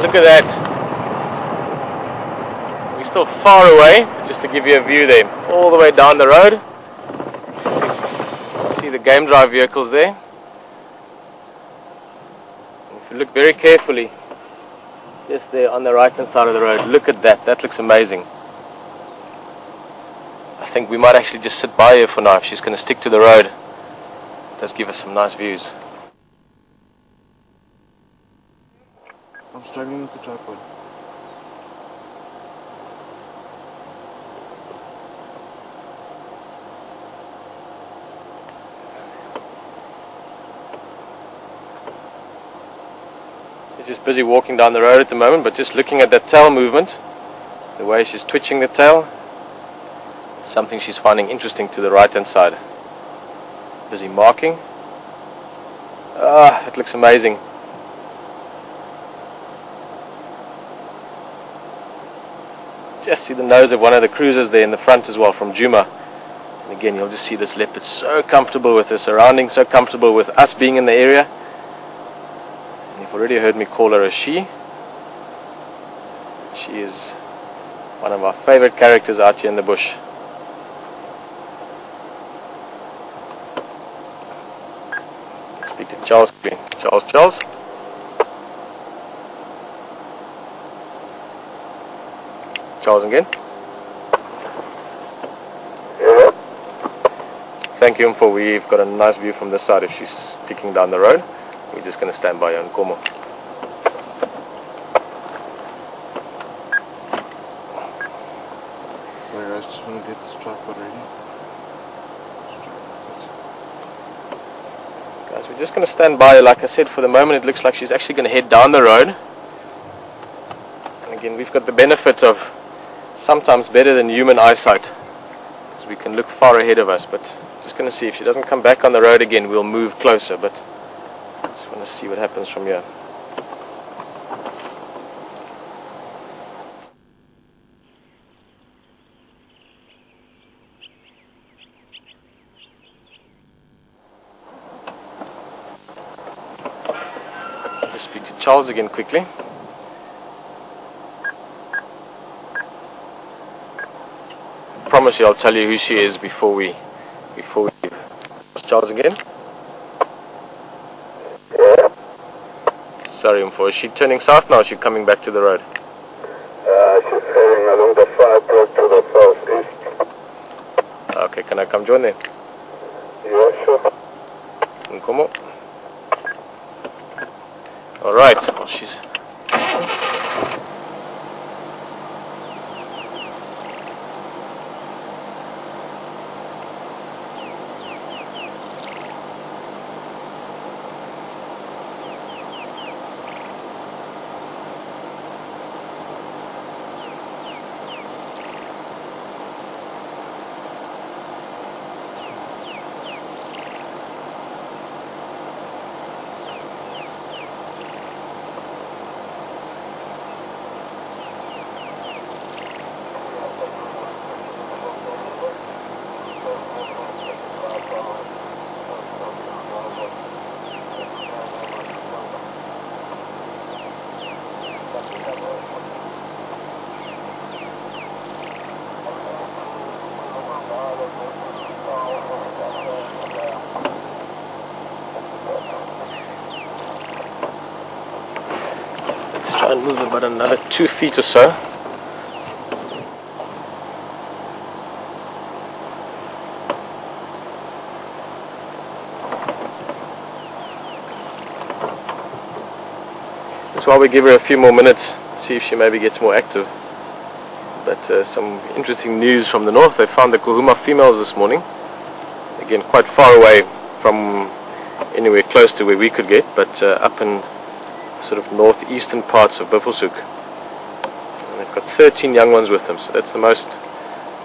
Look at that. We're still far away, just to give you a view there, all the way down the road. See the game drive vehicles there. If you look very carefully, just there on the right hand side of the road, look at that. That looks amazing. I think we might actually just sit by her for now if she's going to stick to the road. It does give us some nice views. I'm struggling with the tripod. She's just busy walking down the road at the moment, but just looking at that tail movement, the way she's twitching the tail, something she's finding interesting to the right hand side. Busy marking. Ah, it looks amazing. Just see the nose of one of the cruisers there in the front as well, from Juma. And again, you'll just see this leopard so comfortable with the surroundings, so comfortable with us being in the area. And you've already heard me call her a she. She is one of our favorite characters out here in the bush. Speak to Charles. Charles. Charles again. Yeah. Thank you, Mfo. We've got a nice view from this side if she's sticking down the road. We're just going to stand by her and Nkomo. Sorry guys, just want to get this tripod ready. Guys, we're just going to stand by her. Like I said, for the moment it looks like she's actually going to head down the road. And again, we've got the benefit of sometimes better than human eyesight, because we can look far ahead of us. But just going to see if she doesn't come back on the road again, we'll move closer. But just want to see what happens from here. I'll just speak to Charles again quickly. I promise you I'll tell you who she is before we leave. Charles again? Yeah. Sorry, Mfo. Is she turning south now or is she coming back to the road? She's heading along the far approach to the southeast. Okay, can I come join them? Yeah, sure. Nkomo. Alright, well, she's... try and move about another 2 feet or so. That's why we give her a few more minutes, see if she maybe gets more active. But some interesting news from the north. They found the Kuhuma females this morning. Again, quite far away from anywhere close to where we could get, but up in sort of northeastern parts of Buffelshoek. And they've got 13 young ones with them, so that's the most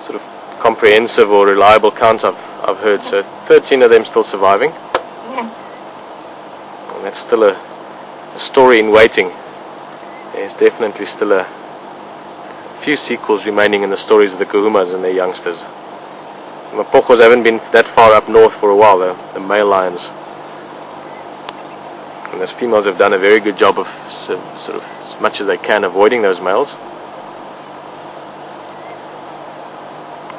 sort of comprehensive or reliable count I've heard. So 13 of them still surviving. And that's still a story in waiting. There's definitely still a few sequels remaining in the stories of the Kuhumas and their youngsters. The Mapokos haven't been that far up north for a while, though, the male lions. And those females have done a very good job of sort of as much as they can, avoiding those males.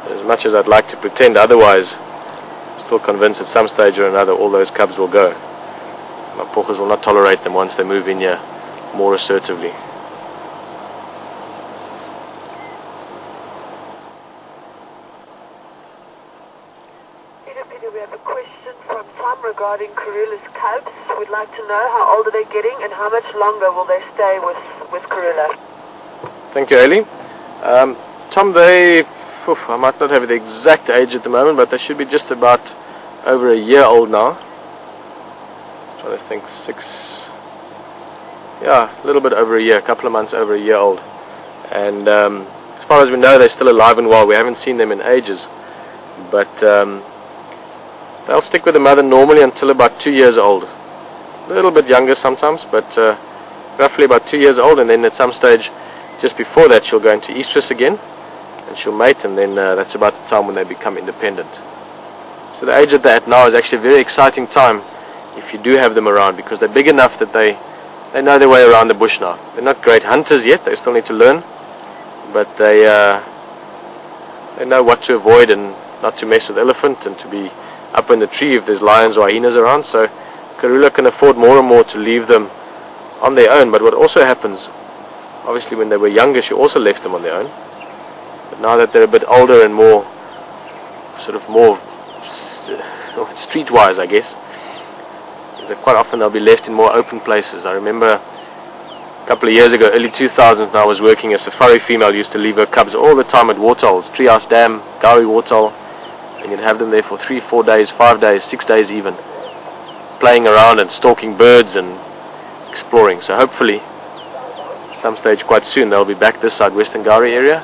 As much as I'd like to pretend otherwise, I'm still convinced at some stage or another all those cubs will go. My porkers will not tolerate them once they move in here more assertively. We have a question from Tom regarding Karula's cubs. We'd like to know how old are they getting and how much longer will they stay with Karula? Thank you, Ailey. Tom, I might not have the exact age at the moment, but they should be just about over a year old now. Just trying to think, a little bit over a year, a couple of months over a year old. And as far as we know, they're still alive and well. We haven't seen them in ages, but they'll stick with the mother normally until about 2 years old. A little bit younger sometimes, but roughly about 2 years old, and then at some stage just before that she'll go into estrus again and she'll mate, and then that's about the time when they become independent. So the age that they're at now is actually a very exciting time if you do have them around, because they're big enough that they know their way around the bush now. They're not great hunters yet, they still need to learn, but they know what to avoid and not to mess with elephant, and to be up in the tree if there's lions or hyenas around. So Karula can afford more and more to leave them on their own. But what also happens, obviously when they were younger she also left them on their own, but now that they're a bit older and more streetwise, I guess, is that quite often they'll be left in more open places. I remember a couple of years ago, early 2000s, when I was working, a safari female used to leave her cubs all the time at waterholes, Treehouse Dam, Gowrie Waterhole, and you'd have them there for 3, 4 days, 5 days, 6 days even, playing around and stalking birds and exploring. So hopefully some stage quite soon they'll be back this side, Western Gowrie area,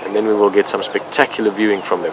and then we will get some spectacular viewing from them.